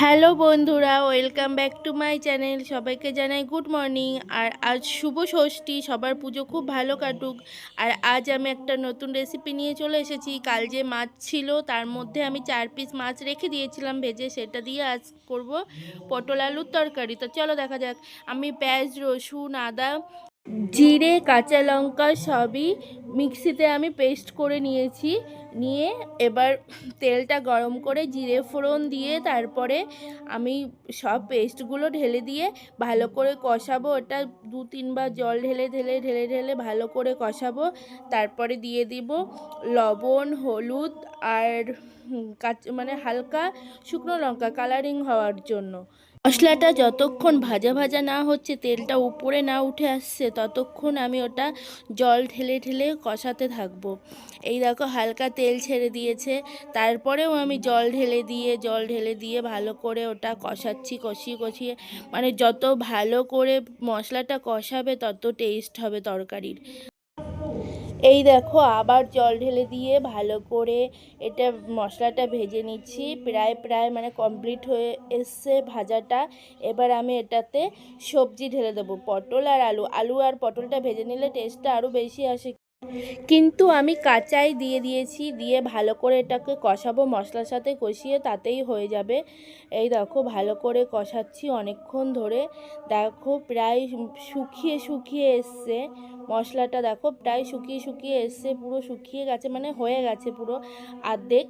Hello বন্ধুরা, welcome back to my channel. সবাইকে জানাই গুড মর্নিং। আর আজ শুভ ষষ্ঠী, সবার পুজো খুব ভালো কাটুক। আর আজ আমি একটা নতুন রেসিপি নিয়ে চলে এসেছি। কাল যে মাছ ছিল তার মধ্যে আমি 4 পিস মাছ রেখে দিয়েছিলাম ভেজে, সেটা দিয়ে আজ করব পটল আলুর তরকারি। তো চলো দেখা যাক। আমি পেঁয়াজ, রসুন, আদা, জিরে, কাঁচা লঙ্কা সবই মিক্সিতে আমি পেস্ট করে নিয়েছি। নিয়ে এবার তেলটা গরম করে জিরে ফোড়ন দিয়ে তারপরে আমি সব পেস্টগুলো ঢেলে দিয়ে ভালো করে কষাবো। ওটা 2-3 বার জল ঢেলে ঢেলে ঢেলে ঢেলে ভালো করে কষাবো। তারপরে দিয়ে দিব লবণ, হলুদ আর মানে হালকা শুকনো লঙ্কা কালারিং হওয়ার জন্য। মশলাটা যতক্ষণ ভাজা ভাজা না হচ্ছে, তেলটা উপরে না উঠে আসছে, ততক্ষণ আমি ওটা জল ঢেলে ঢেলে কষাতে থাকবো। এই দেখো হালকা তেল ছেড়ে দিয়েছে, তারপরেও আমি জল ঢেলে দিয়ে ভালো করে ওটা কষাচ্ছি। কষিয়ে কষিয়ে মানে যত ভালো করে মশলাটা কষাবে তত টেস্ট হবে তরকারির। এই দেখো আবার জল ঢেলে দিয়ে ভালো করে এটা মশলাটা ভেজে নিচ্ছি। প্রায় মানে কমপ্লিট হয়ে এসছে ভাজাটা। এবার আমি এটাতে সবজি ঢেলে দেবো, পটল আর আলু আর পটলটা ভেজে নিলে টেস্টটা আরও বেশি আসে, কিন্তু আমি কাঁচাই দিয়ে দিয়েছি। দিয়ে ভালো করে এটাকে কষাবো, মশলার সাথে কষিয়ে তাতেই হয়ে যাবে। এই দেখো ভালো করে কষাচ্ছি অনেকক্ষণ ধরে। দেখো প্রায় শুকিয়ে শুকিয়ে এসছে মশলাটা, দেখো প্রায় শুকিয়ে শুকিয়ে এসছে, পুরো শুকিয়ে গেছে, মানে হয়ে গেছে পুরো অর্ধেক,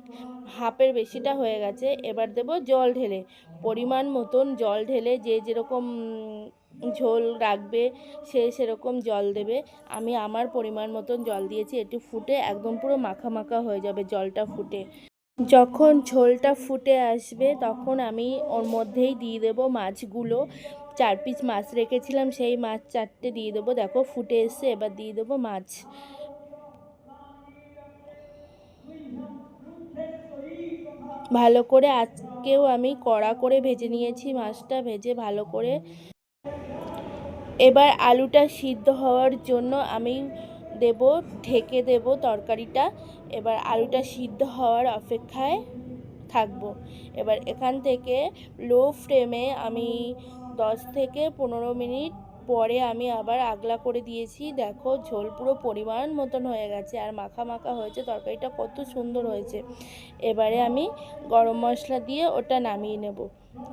হাফের বেশিটা হয়ে গেছে। এবার দেব জল ঢেলে, পরিমাণ মতন জল ঢেলে, যে যেরকম ঝোল রাখবে সে সেরকম জল দেবে। আমি আমার পরিমাণ মতন জল দিয়েছি। একটু ফুটে একদম পুরো মাখা মাখা হয়ে যাবে জলটা ফুটে। যখন ঝোলটা ফুটে আসবে তখন আমি ওর মধ্যেই দিয়ে দেবো মাছগুলো। 4 পিস মাছ রেখেছিলাম, সেই মাছ 4টে দিয়ে দেবো। দেখো ফুটে এসছে, এবার দিয়ে দেবো মাছ। ভালো করে আজকেও আমি কড়া করে ভেজে নিয়েছি মাছটা, ভেজে ভালো করে। এবার আলুটা সিদ্ধ হওয়ার জন্য আমি ঢেকে দেব তরকারিটা। এবার আলুটা সিদ্ধ হওয়ার অপেক্ষায় থাকবো। এবার এখান থেকে লো ফ্লেমে আমি 10 থেকে 15 মিনিট পরে আমি আবার আগলা করে দিয়েছি। দেখো ঝোল পুরো পরিমাণ মতন হয়ে গেছে আর মাখা মাখা হয়েছে, তরকারিটা কত সুন্দর হয়েছে। এবারে আমি গরম মশলা দিয়ে ওটা নামিয়ে নেব।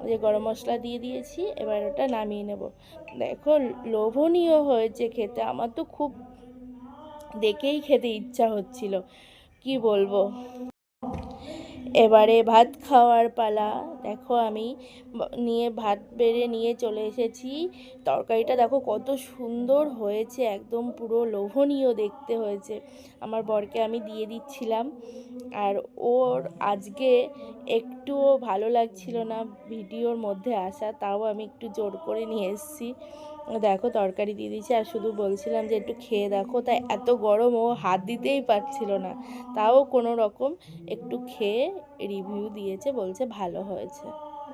যে গরম মশলা দিয়ে দিয়েছি, এবার ওটা নামিয়ে নেব। দেখো লোভনীয় হয়েছে খেতে, আমার তো খুব দেখেই খেতে ইচ্ছা হচ্ছিল, কি বলবো। এবারে ভাত খাওয়ার পালা। দেখো আমি ভাত বেড়ে নিয়ে চলে এসেছি। তরকারিটা দেখো কত সুন্দর হয়েছে, একদম পুরো লোভনীয় দেখতে হয়েছে। আমার বরকে আমি দিয়ে দিচ্ছিলাম, আর ওর আজকে একটুও ভালো লাগছিল না ভিডিওর মধ্যে আসা, তাও আমি একটু জোর করে নিয়ে এসেছি। দেখো তরকারি দিয়ে দিয়েছি, আর শুধু বলছিলাম যে একটু খেয়ে দেখো, তাই এত গরম ও হাত দিতেই পারছিল না, তাও কোনো রকম একটু খেয়ে রিভিউ দিয়েছে, বলছে ভালো হয়েছে।